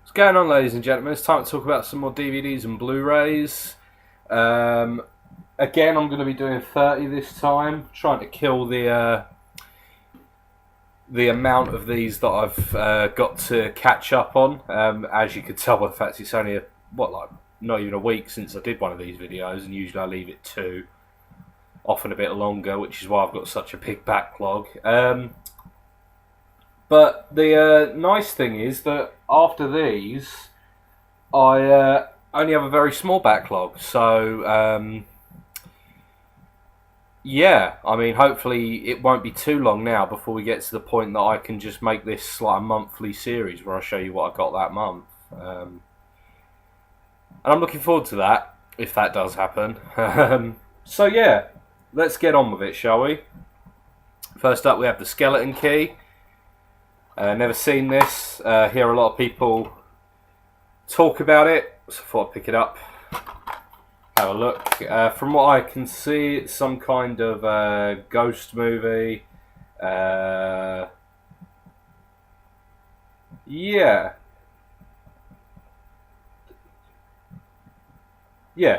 What's going on, ladies and gentlemen? It's time to talk about some more DVDs and Blu-rays. Again, I'm going to be doing 30 this time, trying to kill the amount of these that I've got to catch up on. As you can tell by the fact it's only not even a week since I did one of these videos, and usually I leave it 2, often a bit longer, which is why I've got such a big backlog. But the nice thing is that after these, I only have a very small backlog. So, yeah, I mean, hopefully it won't be too long now before we get to the point that I can just make this like a monthly series where I show you what I got that month. And I'm looking forward to that, if that does happen. So, yeah, let's get on with it, shall we? First up, we have the Skeleton Key. Never seen this. Hear a lot of people talk about it, so I thought I'd pick it up, have a look. From what I can see, it's some kind of ghost movie. Yeah,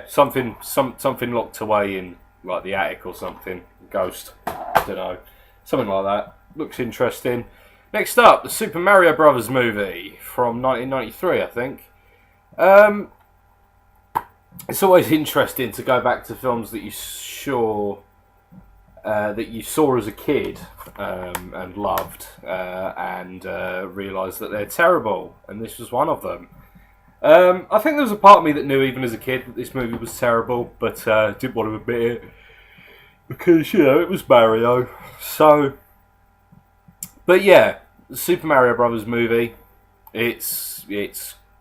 something locked away in like the attic or something. Ghost, I don't know, something like that. Looks interesting. Next up, the Super Mario Brothers movie from 1993, I think. It's always interesting to go back to films that you saw as a kid and loved, and realise that they're terrible, and this was one of them. I think there was a part of me that knew even as a kid that this movie was terrible, but didn't want to admit it because, you know, it was Mario. So, but yeah, the Super Mario Brothers movie, it's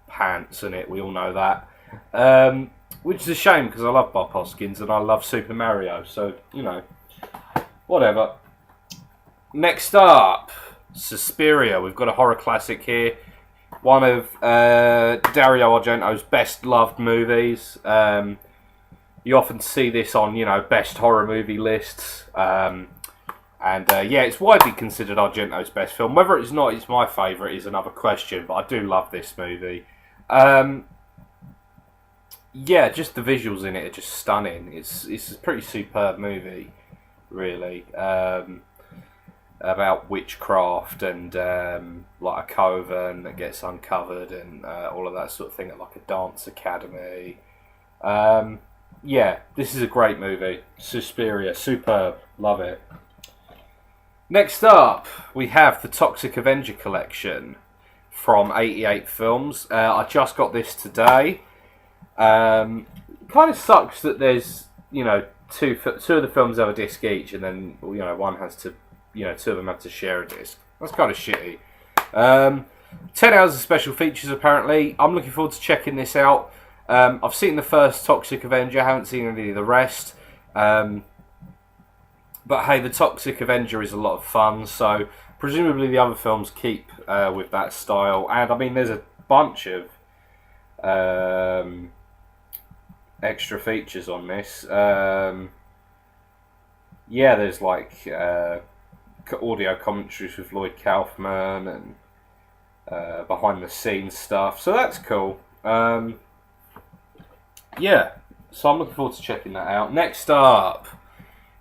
pants, isn't it? We all know that. Which is a shame because I love Bob Hoskins and I love Super Mario, so, you know, whatever. Next up, Suspiria. We've got a horror classic here. One of Dario Argento's best loved movies. You often see this on, you know, best horror movie lists. Yeah, it's widely considered Argento's best film. Whether it's not, it's my favourite is another question, but I do love this movie. Yeah, just the visuals in it are just stunning. It's a pretty superb movie, really. About witchcraft and like a coven that gets uncovered and all of that sort of thing at like a dance academy. Yeah, this is a great movie. Suspiria, superb, love it. Next up, we have the Toxic Avenger collection from 88 films. I just got this today. Kind of sucks that there's, you know, two of the films have a disc each, and then, you know, one has to, you know, two of them have to share a disc. That's kind of shitty. 10 hours of special features, apparently. I'm looking forward to checking this out. I've seen the first Toxic Avenger, haven't seen any of the rest. But hey, the Toxic Avenger is a lot of fun, so presumably the other films keep with that style. And I mean, there's a bunch of extra features on this. Yeah, there's like audio commentaries with Lloyd Kaufman and behind the scenes stuff, so that's cool. Yeah, so I'm looking forward to checking that out. Next up,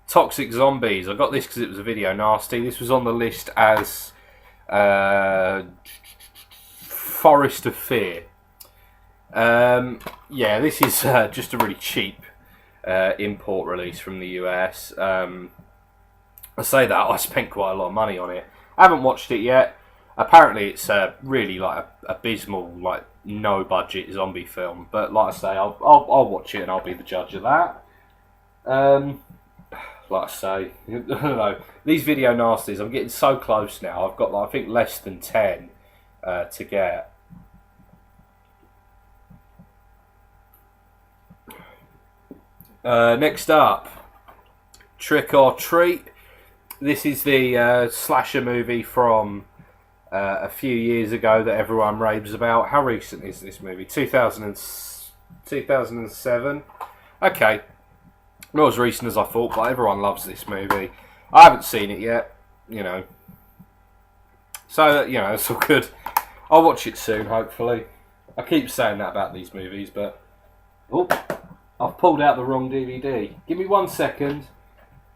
Toxic Zombies. I got this because it was a video nasty. This was on the list as Forest of Fear. Yeah, this is just a really cheap import release from the US. I say that, I spent quite a lot of money on it. I haven't watched it yet. Apparently it's really like a abysmal, like no budget zombie film. But like I say, I'll watch it and I'll be the judge of that. Like I say, I don't know, these video nasties, I'm getting so close now. I've got, like, I think, less than 10 to get. Next up, Trick or Treat. This is the slasher movie from a few years ago that everyone raves about. How recent is this movie? 2007? Okay. Not as recent as I thought, but everyone loves this movie. I haven't seen it yet, you know. So, you know, it's all good. I'll watch it soon, hopefully. I keep saying that about these movies, but... Oh, I've pulled out the wrong DVD. Give me 1 second.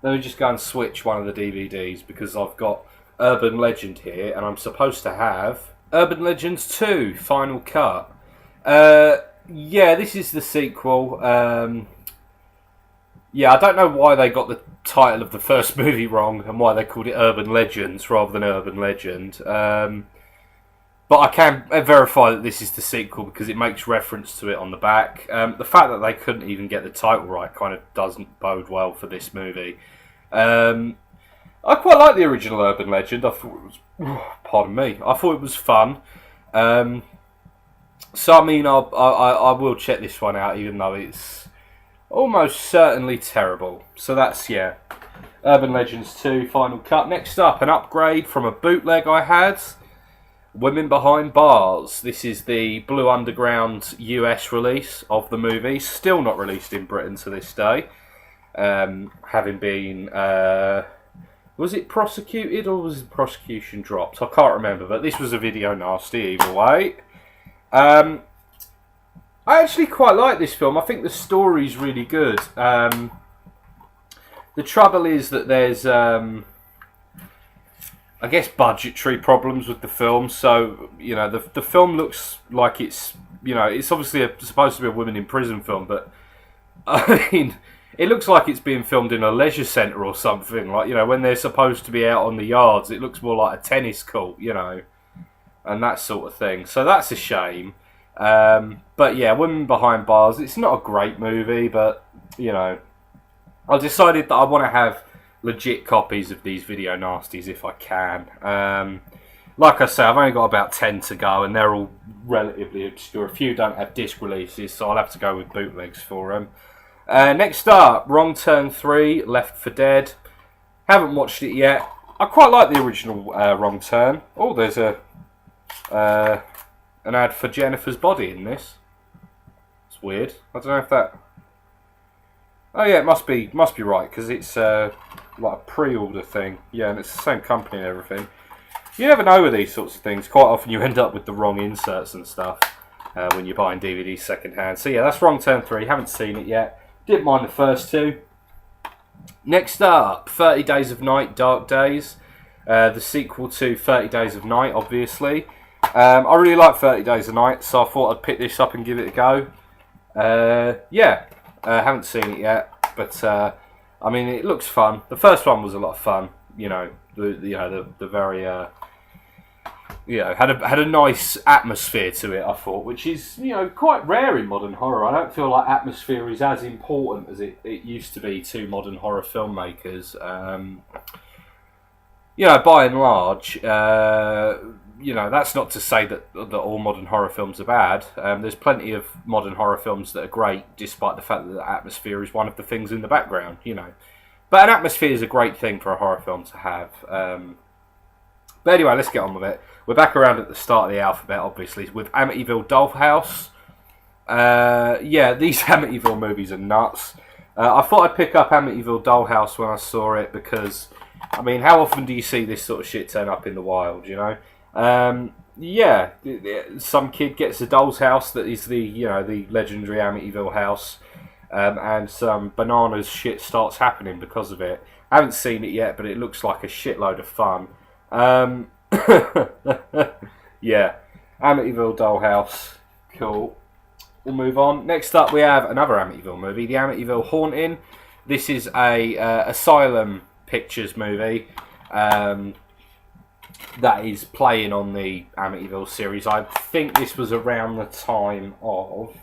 Let me just go and switch one of the DVDs, because I've got Urban Legend here, and I'm supposed to have Urban Legends 2, Final Cut. Yeah, this is the sequel. Yeah, I don't know why they got the title of the first movie wrong, and why they called it Urban Legends rather than Urban Legend. But I can verify that this is the sequel because it makes reference to it on the back. The fact that they couldn't even get the title right kind of doesn't bode well for this movie. I quite like the original Urban Legend. I thought it was, pardon me, I thought it was fun. So I mean, I will check this one out, even though it's almost certainly terrible. So that's, yeah, Urban Legends 2 Final Cut. Next up, an upgrade from a bootleg I had. Women Behind Bars. This is the Blue Underground US release of the movie. Still not released in Britain to this day. Having been... was it prosecuted or was the prosecution dropped? I can't remember, but this was a video nasty either way. I actually quite like this film. I think the story's really good. The trouble is that there's... I guess budgetary problems with the film, so you know the film looks like it's, you know, it's obviously supposed to be a women in prison film, but I mean it looks like it's being filmed in a leisure centre or something, like, you know, when they're supposed to be out on the yards it looks more like a tennis court, you know, and that sort of thing, so that's a shame. But yeah, Women Behind Bars, it's not a great movie, but you know, I decided that I want to have legit copies of these video nasties if I can. Like I say, I've only got about 10 to go, and they're all relatively obscure. A few don't have disc releases, so I'll have to go with bootlegs for them. Next up, Wrong Turn 3, Left 4 Dead. Haven't watched it yet. I quite like the original Wrong Turn. Oh, there's a an ad for Jennifer's Body in this. It's weird. I don't know if that... Oh yeah, it must be right, because it's like a pre-order thing. Yeah, and it's the same company and everything. You never know with these sorts of things. Quite often you end up with the wrong inserts and stuff when you're buying DVDs second-hand. So yeah, that's Wrong Turn 3. Haven't seen it yet. Didn't mind the first two. Next up, 30 Days of Night, Dark Days. The sequel to 30 Days of Night, obviously. I really like 30 Days of Night, so I thought I'd pick this up and give it a go. Yeah, haven't seen it yet, but I mean, it looks fun. The first one was a lot of fun. You know, the very you know, had a nice atmosphere to it, I thought, which is, you know, quite rare in modern horror. I don't feel like atmosphere is as important as it used to be to modern horror filmmakers. You know, by and large, you know, that's not to say that all modern horror films are bad. There's plenty of modern horror films that are great, despite the fact that the atmosphere is one of the things in the background, you know. But an atmosphere is a great thing for a horror film to have. But anyway, let's get on with it. We're back around at the start of the alphabet, obviously, with Amityville Dollhouse. Yeah, these Amityville movies are nuts. I thought I'd pick up Amityville Dollhouse when I saw it because, I mean, how often do you see this sort of shit turn up in the wild, you know? Yeah, some kid gets a doll's house that is the, you know, the legendary Amityville house, and some bananas shit starts happening because of it. I haven't seen it yet, but it looks like a shitload of fun. Yeah, Amityville Dollhouse, cool. We'll move on. Next up, we have another Amityville movie, the Amityville Haunting. This is a Asylum Pictures movie. That is playing on the Amityville series. I think this was around the time of...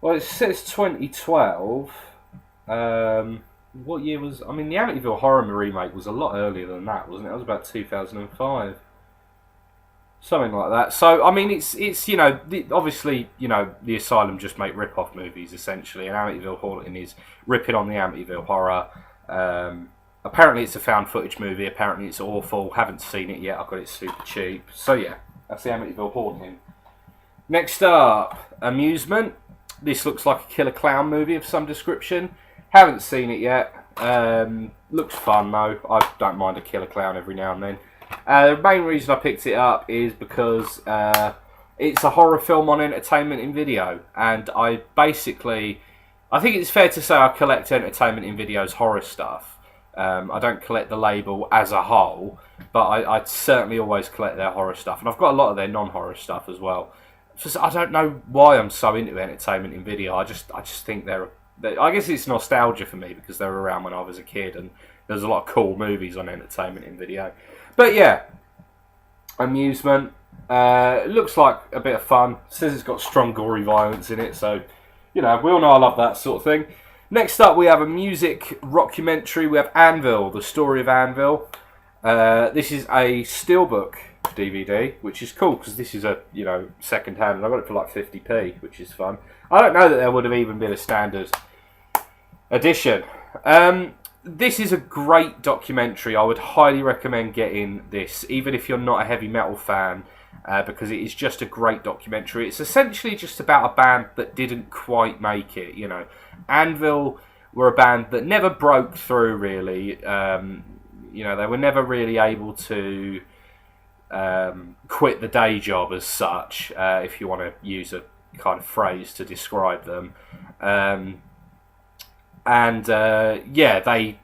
Well, it says 2012. What year was... I mean, the Amityville Horror remake was a lot earlier than that, wasn't it? It was about 2005. Something like that. So, I mean, it's you know, obviously, you know, the Asylum just make rip-off movies, essentially, and Amityville Haunting is ripping on the Amityville Horror. Apparently it's a found footage movie, apparently it's awful, haven't seen it yet, I got it super cheap. So yeah, that's the Amityville Haunting. Next up, Amusement. This looks like a killer clown movie of some description. Haven't seen it yet. Looks fun though, I don't mind a killer clown every now and then. The main reason I picked it up is because it's a horror film on entertainment in video, and I think it's fair to say I collect entertainment in video's horror stuff. I don't collect the label as a whole, but I certainly always collect their horror stuff, and I've got a lot of their non-horror stuff as well. I don't know why I'm so into entertainment in video. I just think I guess it's nostalgia for me because they were around when I was a kid, and there's a lot of cool movies on entertainment in video. But yeah, Amusement. It looks like a bit of fun. It says it's got strong gory violence in it, so we all know I love that sort of thing. Next up, we have a music rockumentary. We have Anvil, the story of Anvil. This is a steelbook DVD, which is cool because this is a second hand, and I got it for like 50p, which is fun. I don't know that there would have even been a standard edition. This is a great documentary. I would highly recommend getting this, even if you're not a heavy metal fan, because it is just a great documentary. It's essentially just about a band that didn't quite make it. Anvil were a band that never broke through, really. They were never really able to quit the day job as such, if you want to use a kind of phrase to describe them. They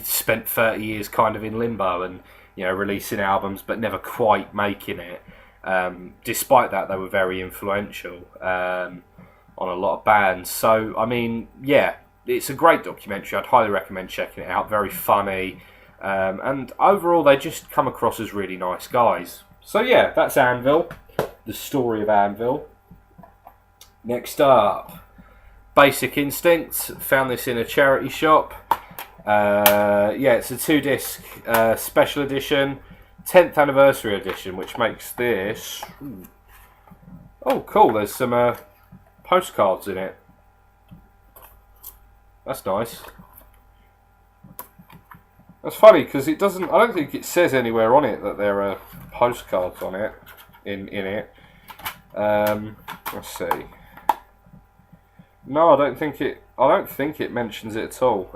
spent 30 years kind of in limbo and releasing albums but never quite making it. Despite that, they were very influential on a lot of bands. So I mean, yeah, it's a great documentary. I'd highly recommend checking it out. Very funny, and overall they just come across as really nice guys. So yeah, that's Anvil, the story of Anvil. Next up, Basic Instinct. Found this in a charity shop. It's a 2-disc special edition, 10th anniversary edition, which makes this... Oh, cool, there's some postcards in it. That's nice. That's funny, because I don't think it says anywhere on it that there are postcards on it, in it. Let's see. No, I don't think it mentions it at all.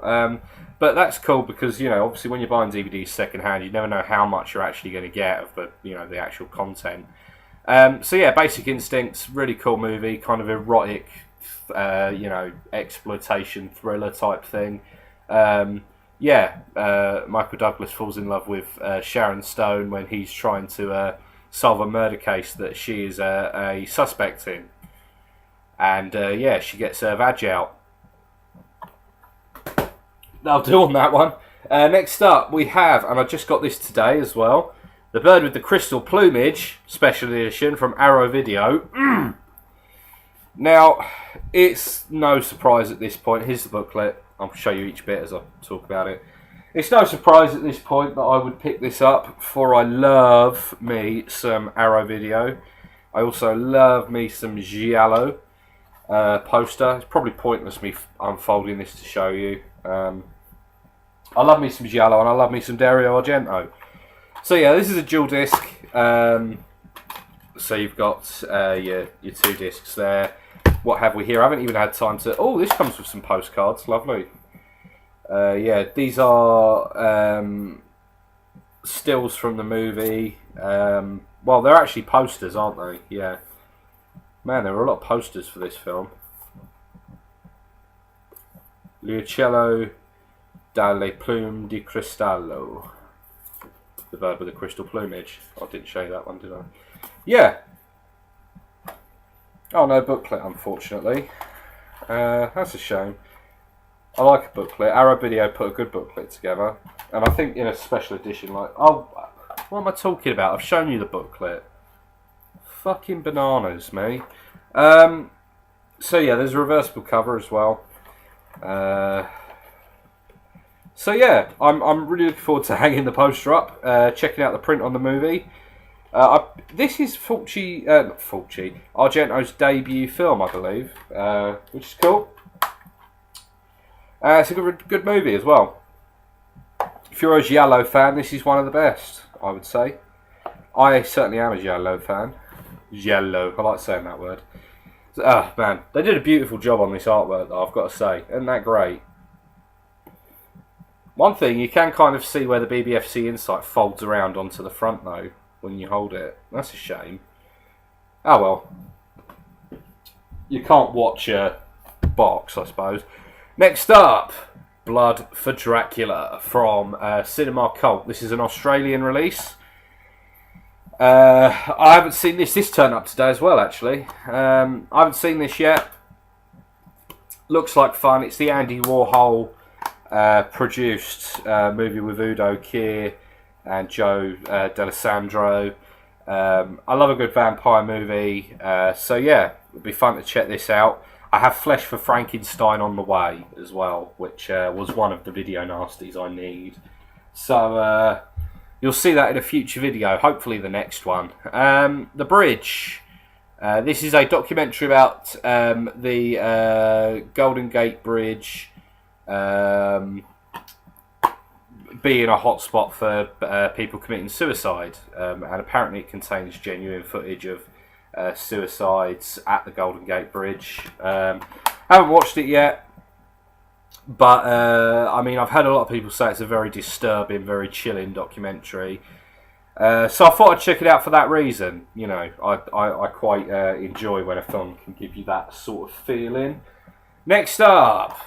But that's cool because obviously when you're buying DVDs secondhand, you never know how much you're actually going to get of the actual content. So yeah, Basic Instinct's really cool movie, kind of erotic, exploitation thriller type thing. Michael Douglas falls in love with Sharon Stone when he's trying to solve a murder case that she is a suspect in. And she gets her vag out. That'll do on that one. Next up we have, and I just got this today as well, The Bird with the Crystal Plumage, special edition from Arrow Video. Now, it's no surprise at this point. Here's the booklet. I'll show you each bit as I talk about it. It's no surprise at this point that I would pick this up, for I love me some Arrow Video. I also love me some Giallo poster. It's probably pointless me unfolding this to show you. I love me some Giallo and I love me some Dario Argento. So yeah, this is a dual disc. So you've got your 2 discs there. What have we here? I haven't even had time to... Oh, this comes with some postcards. Lovely. These are stills from the movie. Well, they're actually posters, aren't they? Yeah. Man, there were a lot of posters for this film. L'uccello dalle plume di cristallo. The bird with the crystal plumage. I didn't show you that one, did I? Yeah. Oh, no booklet, unfortunately. That's a shame. I like a booklet. Arrow Video put a good booklet together. And I think in a special edition, like... Oh, what am I talking about? I've shown you the booklet. Fucking bananas, me. So yeah, there's a reversible cover as well. So yeah, I'm really looking forward to hanging the poster up, checking out the print on the movie. This is Argento's debut film, I believe, which is cool. It's a good movie as well. If you're a Giallo fan, this is one of the best, I would say. I certainly am a Giallo fan. Giallo, I like saying that word. Man, they did a beautiful job on this artwork, though, I've got to say. Isn't that great? One thing, you can kind of see where the BBFC Insight folds around onto the front, though, when you hold it. That's a shame. Oh well. You can't watch a box, I suppose. Next up, Blood for Dracula from Cinema Cult. This is an Australian release. I haven't seen this. This turned up today as well, actually. I haven't seen this yet. Looks like fun. It's the Andy Warhol produced movie with Udo Kier and Joe D'Alessandro. I love a good vampire movie. So yeah, it'll be fun to check this out. I have Flesh for Frankenstein on the way as well, which was one of the video nasties I need. So you'll see that in a future video, hopefully the next one. The Bridge. This is a documentary about the Golden Gate Bridge being a hotspot for people committing suicide. And apparently it contains genuine footage of suicides at the Golden Gate Bridge. Haven't watched it yet, but I mean, I've heard a lot of people say it's a very disturbing, very chilling documentary. So I thought I'd check it out for that reason. You know, I quite enjoy when a film can give you that sort of feeling. Next up,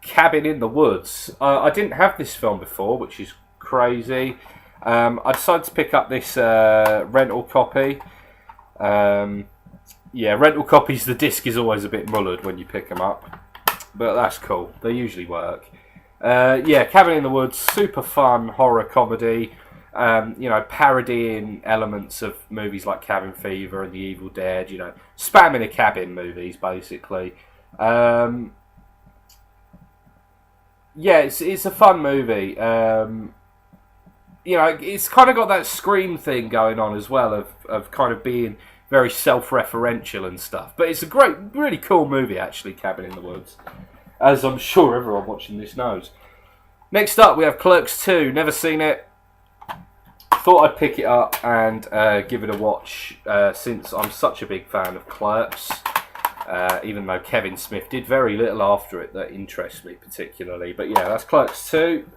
Cabin in the Woods. I didn't have this film before, which is crazy. I decided to pick up this rental copy. Yeah, rental copies, the disc is always a bit mullered when you pick them up, but that's cool. They usually work. Yeah, Cabin in the Woods, super fun horror comedy. You know, parodying elements of movies like Cabin Fever and The Evil Dead. You know, spamming a cabin movies basically. Yeah, it's a fun movie. You know, it's kind of got that Scream thing going on as well of kind of being very self-referential and stuff. But it's a great, really cool movie, actually, Cabin in the Woods, as I'm sure everyone watching this knows. Next up, we have Clerks 2. Never seen it. Thought I'd pick it up and give it a watch since I'm such a big fan of Clerks. Even though Kevin Smith did very little after it that interests me particularly. But yeah, that's Clerks 2.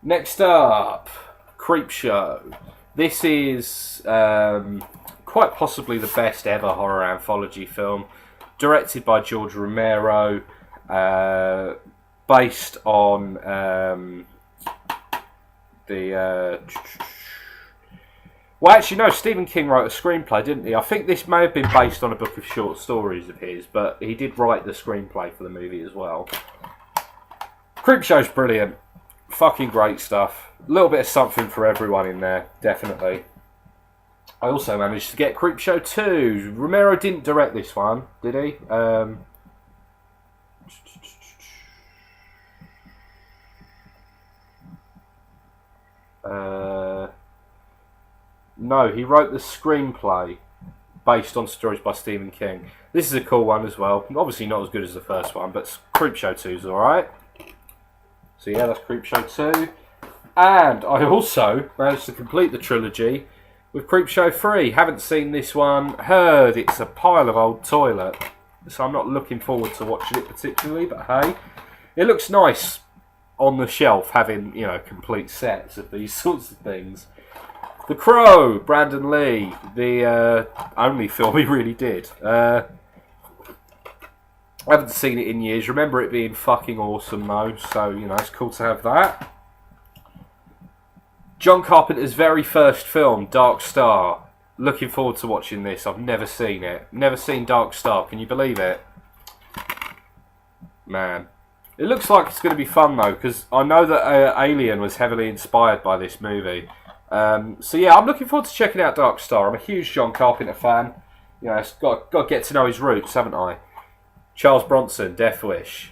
Next up, Creepshow. This is quite possibly the best ever horror anthology film. Directed by George Romero. Based on well, actually, no, Stephen King wrote a screenplay, didn't he? I think this may have been based on a book of short stories of his, but he did write the screenplay for the movie as well. Creepshow's brilliant. Fucking great stuff. A little bit of something for everyone in there, definitely. I also managed to get Creepshow 2. Romero didn't direct this one, did he? No, he wrote the screenplay based on stories by Stephen King. This is a cool one as well. Obviously not as good as the first one, but Creepshow 2 is alright. So yeah, that's Creepshow 2. And I also managed to complete the trilogy with Creepshow 3. Haven't seen this one. Heard it's a pile of old toilet. So I'm not looking forward to watching it particularly, but hey. It looks nice on the shelf, having, you know, complete sets of these sorts of things. The Crow, Brandon Lee, the only film he really did. I haven't seen it in years. Remember it being fucking awesome though, so, you know, it's cool to have that. John Carpenter's very first film, Dark Star. Looking forward to watching this. I've never seen it. Never seen Dark Star. Can you believe it? Man. It looks like it's going to be fun though, because I know that Alien was heavily inspired by this movie. So yeah, I'm looking forward to checking out Dark Star. I'm a huge John Carpenter fan. You know, it's got to get to know his roots, haven't I? Charles Bronson, Death Wish.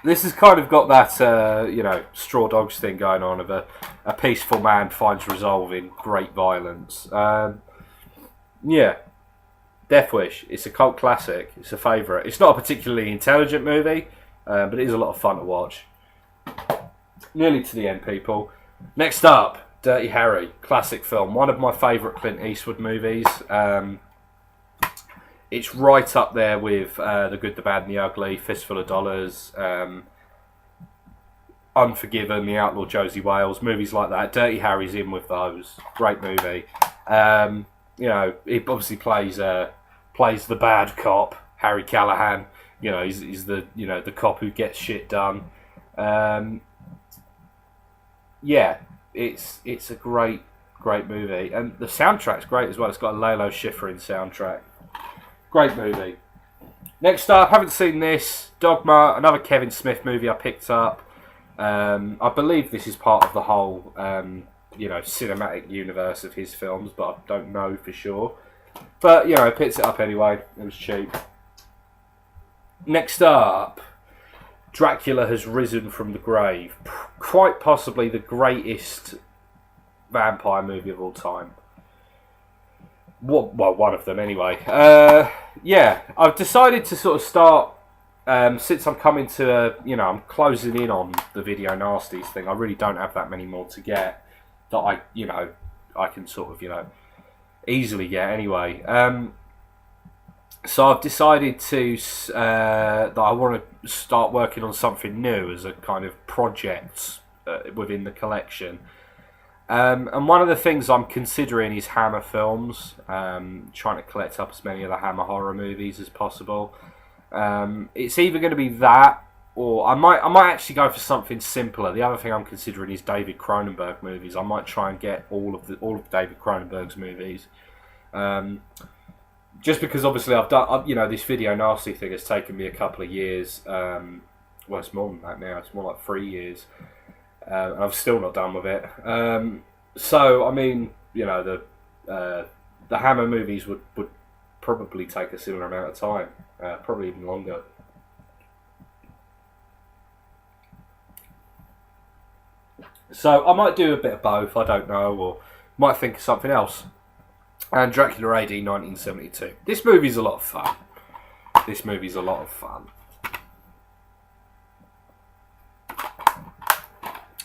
This has kind of got that, you know, Straw Dogs thing going on of a peaceful man finds resolve in great violence. Yeah, Death Wish. It's a cult classic. It's a favourite. It's not a particularly intelligent movie, but it is a lot of fun to watch. Nearly to the end, people. Next up, Dirty Harry, classic film. One of my favourite Clint Eastwood movies. It's right up there with The Good, the Bad and the Ugly, Fistful of Dollars. Unforgiven, The Outlaw Josie Wales, movies like that. Dirty Harry's in with those. Great movie. You know, he obviously plays the bad cop, Harry Callahan. You know, he's the the cop who gets shit done. Yeah, it's a great movie, and the soundtrack's great as well. It's got a Lalo Schifrin soundtrack. Great movie. Next up, haven't seen this. Dogma, another Kevin Smith movie I picked up. I believe this is part of the whole cinematic universe of his films, but I don't know for sure. But I picked it up anyway. It was cheap. Next up, Dracula Has Risen from the Grave. Quite possibly the greatest vampire movie of all time. Well, one of them anyway. I've decided to sort of start, since I'm coming to, I'm closing in on the video nasties thing. I really don't have that many more to get that I can sort of, easily get anyway. So I've decided to that I want to start working on something new as a kind of project within the collection. And one of the things I'm considering is Hammer films. Trying to collect up as many of the Hammer horror movies as possible. It's either going to be that, or I might actually go for something simpler. The other thing I'm considering is David Cronenberg movies. I might try and get all of David Cronenberg's movies. Just because obviously I've done, this video nasty thing has taken me a couple of years. Well, it's more than that now. It's more like 3 years. And I've still not done with it. So I mean, the Hammer movies would probably take a similar amount of time, probably even longer. So I might do a bit of both. I don't know, or might think of something else. And Dracula A.D. 1972. This movie's a lot of fun.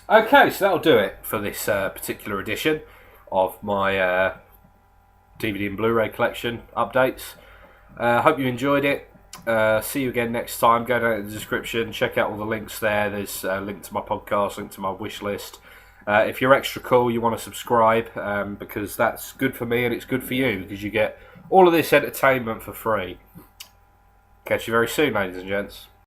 Okay, so that'll do it for this particular edition of my DVD and Blu-ray collection updates. Hope you enjoyed it. See you again next time. Go down in the description, check out all the links there. There's a link to my podcast, link to my wish list. If you're extra cool, you want to subscribe, because that's good for me and it's good for you, because you get all of this entertainment for free. Catch you very soon, ladies and gents.